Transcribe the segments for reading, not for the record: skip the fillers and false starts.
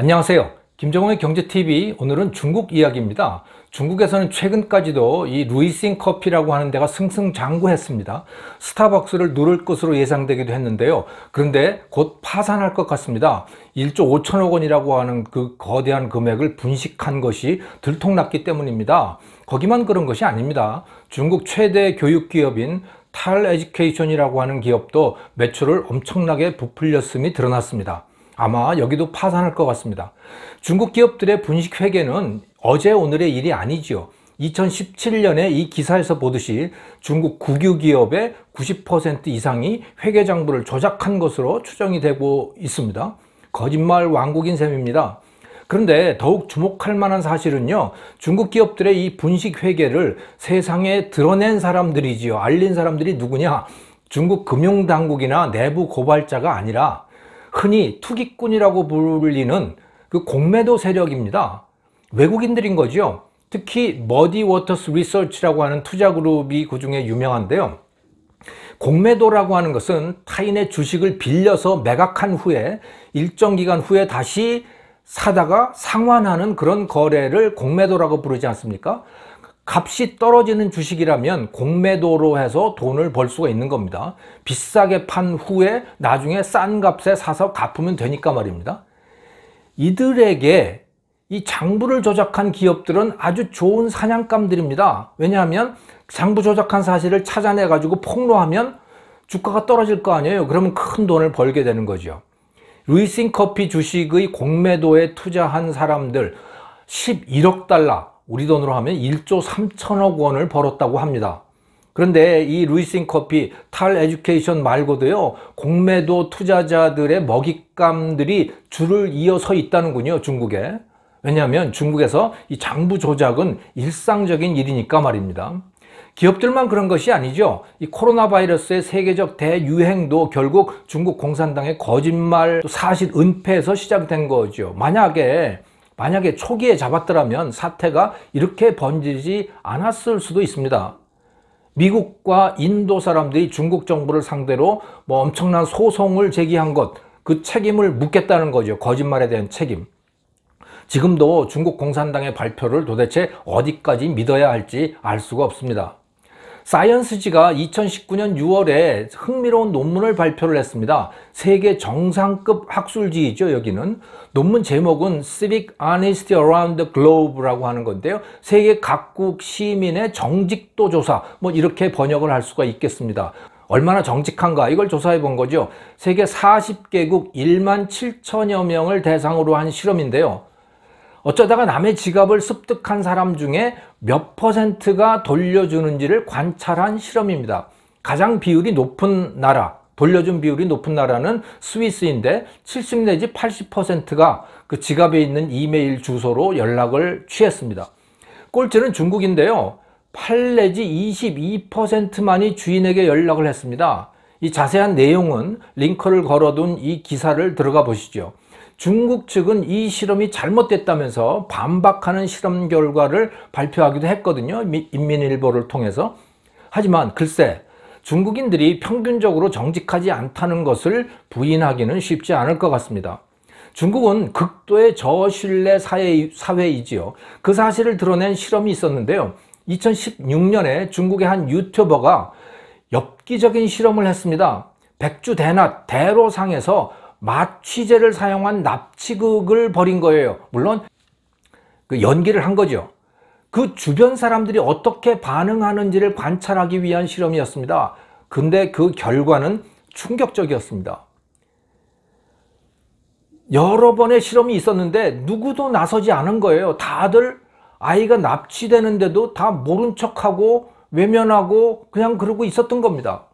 안녕하세요. 김정호의 경제TV. 오늘은 중국 이야기입니다. 중국에서는 최근까지도 이 루이싱 커피라고 하는 데가 승승장구했습니다. 스타벅스를 누를 것으로 예상되기도 했는데요. 그런데 곧 파산할 것 같습니다. 1조 5천억 원이라고 하는 그 거대한 금액을 분식한 것이 들통났기 때문입니다. 거기만 그런 것이 아닙니다. 중국 최대 교육기업인 탈 에듀케이션이라고 하는 기업도 매출을 엄청나게 부풀렸음이 드러났습니다. 아마 여기도 파산할 것 같습니다. 중국 기업들의 분식 회계는 어제 오늘의 일이 아니지요. 2017년에 이 기사에서 보듯이 중국 국유 기업의 90% 이상이 회계 장부를 조작한 것으로 추정이 되고 있습니다. 거짓말 왕국인 셈입니다. 그런데 더욱 주목할 만한 사실은요, 중국 기업들의 이 분식 회계를 세상에 드러낸 사람들이지요. 알린 사람들이 누구냐? 중국 금융당국이나 내부 고발자가 아니라 흔히 투기꾼이라고 불리는 그 공매도 세력입니다. 외국인들인 거죠. 특히 머디 워터스 리서치라고 하는 투자그룹이 그 중에 유명한데요. 공매도라고 하는 것은 타인의 주식을 빌려서 매각한 후에 일정 기간 후에 다시 사다가 상환하는 그런 거래를 공매도라고 부르지 않습니까? 값이 떨어지는 주식이라면 공매도로 해서 돈을 벌 수가 있는 겁니다. 비싸게 판 후에 나중에 싼 값에 사서 갚으면 되니까 말입니다. 이들에게 이 장부를 조작한 기업들은 아주 좋은 사냥감들입니다. 왜냐하면 장부 조작한 사실을 찾아내 가지고 폭로하면 주가가 떨어질 거 아니에요. 그러면 큰 돈을 벌게 되는 거죠. 루이싱 커피 주식의 공매도에 투자한 사람들 11억 달러, 우리 돈으로 하면 1조 3천억 원을 벌었다고 합니다. 그런데 이 루이싱 커피, 탈 에듀케이션 말고도요, 공매도 투자자들의 먹잇감들이 줄을 이어서 있다는군요, 중국에. 왜냐하면 중국에서 이 장부 조작은 일상적인 일이니까 말입니다. 기업들만 그런 것이 아니죠. 이 코로나 바이러스의 세계적 대유행도 결국 중국 공산당의 거짓말 사실 은폐에서 시작된 거죠. 만약에 초기에 잡았더라면 사태가 이렇게 번지지 않았을 수도 있습니다. 미국과 인도 사람들이 중국 정부를 상대로 엄청난 소송을 제기한 것, 그 책임을 묻겠다는 거죠. 거짓말에 대한 책임. 지금도 중국 공산당의 발표를 도대체 어디까지 믿어야 할지 알 수가 없습니다. 사이언스지가 2019년 6월에 흥미로운 논문을 발표를 했습니다. 세계 정상급 학술지이죠, 여기는. 논문 제목은 Civic Honesty Around the Globe라고 하는 건데요. 세계 각국 시민의 정직도 조사, 이렇게 번역을 할 수가 있겠습니다. 얼마나 정직한가, 이걸 조사해 본 거죠. 세계 40개국 1만 7천여 명을 대상으로 한 실험인데요. 어쩌다가 남의 지갑을 습득한 사람 중에 몇 %가 돌려주는지를 관찰한 실험입니다. 가장 비율이 높은 나라, 돌려준 비율이 높은 나라는 스위스인데 70 내지 80%가 그 지갑에 있는 이메일 주소로 연락을 취했습니다. 꼴찌는 중국인데요. 8 내지 22%만이 주인에게 연락을 했습니다. 이 자세한 내용은 링크를 걸어둔 이 기사를 들어가 보시죠. 중국 측은 이 실험이 잘못됐다면서 반박하는 실험 결과를 발표하기도 했거든요. 인민일보를 통해서. 하지만 글쎄, 중국인들이 평균적으로 정직하지 않다는 것을 부인하기는 쉽지 않을 것 같습니다. 중국은 극도의 저신뢰 사회이지요. 그 사실을 드러낸 실험이 있었는데요. 2016년에 중국의 한 유튜버가 엽기적인 실험을 했습니다. 백주대낮 대로상에서 마취제를 사용한 납치극을 벌인 거예요. 물론 그 연기를 한 거죠. 그 주변 사람들이 어떻게 반응하는지를 관찰하기 위한 실험이었습니다. 근데 그 결과는 충격적이었습니다. 여러 번의 실험이 있었는데 누구도 나서지 않은 거예요. 다들 아이가 납치되는데도 다 모른 척하고 외면하고 그냥 그러고 있었던 겁니다.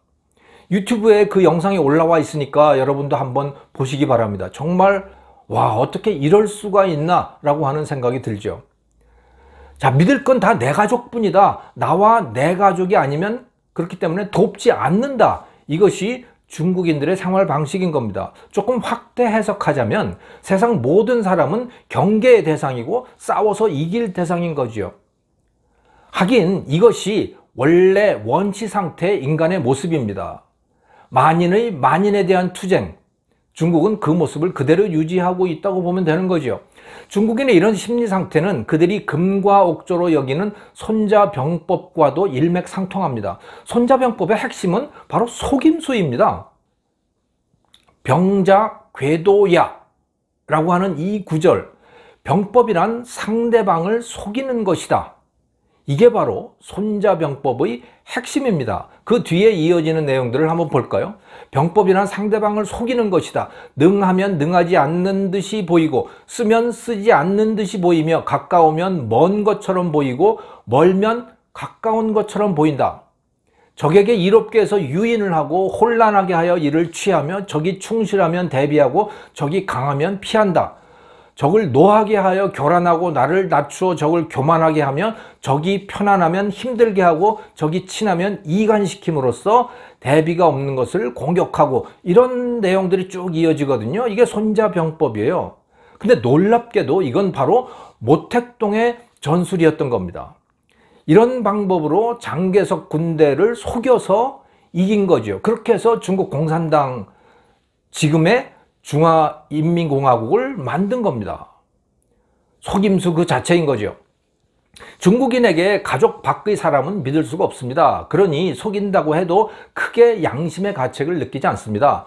유튜브에 그 영상이 올라와 있으니까 여러분도 한번 보시기 바랍니다. 정말 어떻게 이럴 수가 있나 라고 하는 생각이 들죠. 자, 믿을 건 다 내 가족뿐이다. 나와 내 가족이 아니면 그렇기 때문에 돕지 않는다. 이것이 중국인들의 생활 방식인 겁니다. 조금 확대 해석하자면 세상 모든 사람은 경계의 대상이고 싸워서 이길 대상인 거죠. 하긴 이것이 원래 원시 상태의 인간의 모습입니다. 만인에 대한 투쟁, 중국은 그 모습을 그대로 유지하고 있다고 보면 되는 거죠. 중국인의 이런 심리 상태는 그들이 금과 옥조로 여기는 손자병법과도 일맥상통합니다. 손자병법의 핵심은 바로 속임수입니다. 병자 궤도야 라고 하는 이 구절, 병법이란 상대방을 속이는 것이다. 이게 바로 손자병법의 핵심입니다. 그 뒤에 이어지는 내용들을 한번 볼까요? 병법이란 상대방을 속이는 것이다. 능하면 능하지 않는 듯이 보이고, 쓰면 쓰지 않는 듯이 보이며, 가까우면 먼 것처럼 보이고, 멀면 가까운 것처럼 보인다. 적에게 이롭게 해서 유인을 하고 혼란하게 하여 이를 취하며, 적이 충실하면 대비하고 적이 강하면 피한다. 적을 노하게 하여 교란하고 나를 낮추어 적을 교만하게 하며 적이 편안하면 힘들게 하고 적이 친하면 이간시킴으로써 대비가 없는 것을 공격하고, 이런 내용들이 쭉 이어지거든요. 이게 손자병법이에요. 근데 놀랍게도 이건 바로 모택동의 전술이었던 겁니다. 이런 방법으로 장개석 군대를 속여서 이긴 거죠. 그렇게 해서 중국 공산당, 지금의 중화인민공화국을 만든 겁니다. 속임수 그 자체인 거죠. 중국인에게 가족 밖의 사람은 믿을 수가 없습니다. 그러니 속인다고 해도 크게 양심의 가책을 느끼지 않습니다.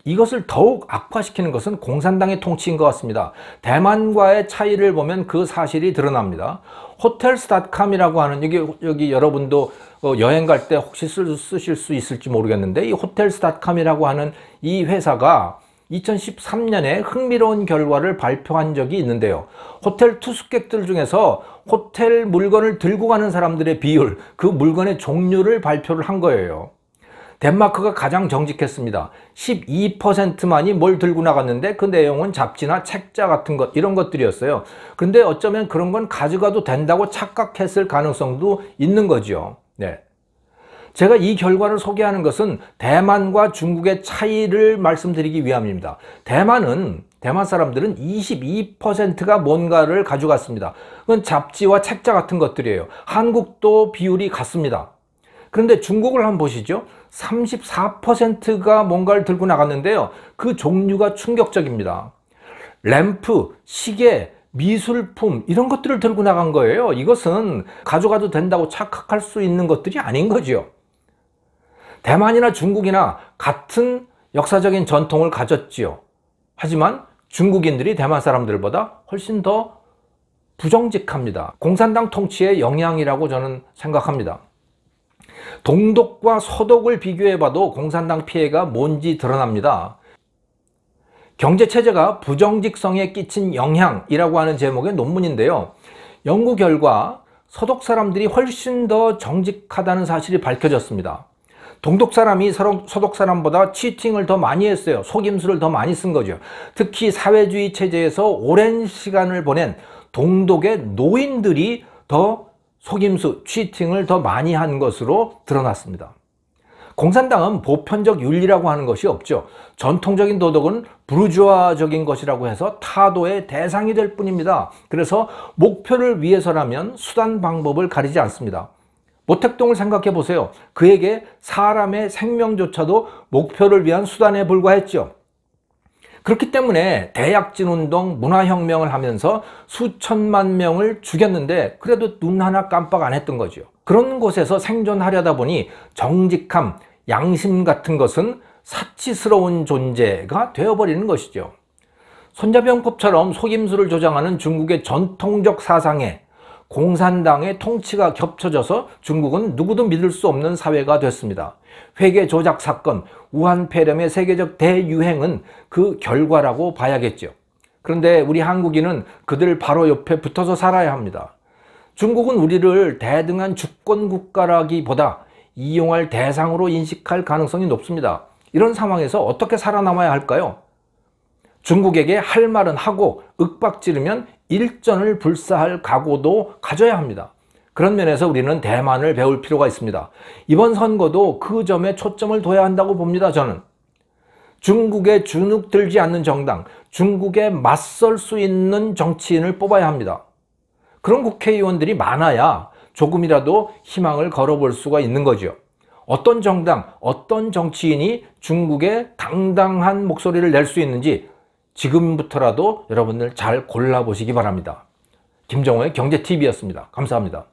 이것을 더욱 악화시키는 것은 공산당의 통치인 것 같습니다. 대만과의 차이를 보면 그 사실이 드러납니다. 호텔스닷컴이라고 하는, 여기 여러분도 여행 갈 때 혹시 쓰실 수 있을지 모르겠는데, 이 호텔스닷컴이라고 하는 이 회사가 2013년에 흥미로운 결과를 발표한 적이 있는데요. 호텔 투숙객들 중에서 호텔 물건을 들고 가는 사람들의 비율, 그 물건의 종류를 발표를 한 거예요. 덴마크가 가장 정직했습니다. 12%만이 뭘 들고 나갔는데 그 내용은 잡지나 책자 같은 것, 이런 것들이었어요. 그런데 어쩌면 그런 건 가져가도 된다고 착각했을 가능성도 있는 거죠. 네. 제가 이 결과를 소개하는 것은 대만과 중국의 차이를 말씀드리기 위함입니다. 대만 사람들은 22%가 뭔가를 가져갔습니다. 그건 잡지와 책자 같은 것들이에요. 한국도 비율이 같습니다. 그런데 중국을 한번 보시죠. 34%가 뭔가를 들고 나갔는데요. 그 종류가 충격적입니다. 램프, 시계, 미술품, 이런 것들을 들고 나간 거예요. 이것은 가져가도 된다고 착각할 수 있는 것들이 아닌 거죠. 대만이나 중국이나 같은 역사적인 전통을 가졌지요. 하지만 중국인들이 대만 사람들보다 훨씬 더 부정직합니다. 공산당 통치의 영향이라고 저는 생각합니다. 동독과 서독을 비교해봐도 공산당 피해가 뭔지 드러납니다. 경제체제가 부정직성에 끼친 영향이라고 하는 제목의 논문인데요. 연구 결과 서독 사람들이 훨씬 더 정직하다는 사실이 밝혀졌습니다. 동독 사람이 서독 사람보다 치팅을 더 많이 했어요. 속임수를 더 많이 쓴 거죠. 특히 사회주의 체제에서 오랜 시간을 보낸 동독의 노인들이 더 속임수, 치팅을 더 많이 한 것으로 드러났습니다. 공산당은 보편적 윤리라고 하는 것이 없죠. 전통적인 도덕은 부르주아적인 것이라고 해서 타도의 대상이 될 뿐입니다. 그래서 목표를 위해서라면 수단 방법을 가리지 않습니다. 모택동을 생각해 보세요. 그에게 사람의 생명조차도 목표를 위한 수단에 불과했죠. 그렇기 때문에 대약진운동, 문화혁명을 하면서 수천만 명을 죽였는데 그래도 눈 하나 깜빡 안 했던 거죠. 그런 곳에서 생존하려다 보니 정직함, 양심 같은 것은 사치스러운 존재가 되어버리는 것이죠. 손자병법처럼 속임수를 조장하는 중국의 전통적 사상에 공산당의 통치가 겹쳐져서 중국은 누구도 믿을 수 없는 사회가 됐습니다. 회계 조작 사건, 우한 폐렴의 세계적 대유행은 그 결과라고 봐야겠죠. 그런데 우리 한국인은 그들 바로 옆에 붙어서 살아야 합니다. 중국은 우리를 대등한 주권 국가라기보다 이용할 대상으로 인식할 가능성이 높습니다. 이런 상황에서 어떻게 살아남아야 할까요? 중국에게 할 말은 하고 윽박지르면 일전을 불사할 각오도 가져야 합니다. 그런 면에서 우리는 대만을 배울 필요가 있습니다. 이번 선거도 그 점에 초점을 둬야 한다고 봅니다. 저는 중국에 주눅 들지 않는 정당, 중국에 맞설 수 있는 정치인을 뽑아야 합니다. 그런 국회의원들이 많아야 조금이라도 희망을 걸어볼 수가 있는 거죠. 어떤 정당, 어떤 정치인이 중국에 당당한 목소리를 낼 수 있는지 지금부터라도 여러분들 잘 골라보시기 바랍니다. 김정호의 경제TV였습니다. 감사합니다.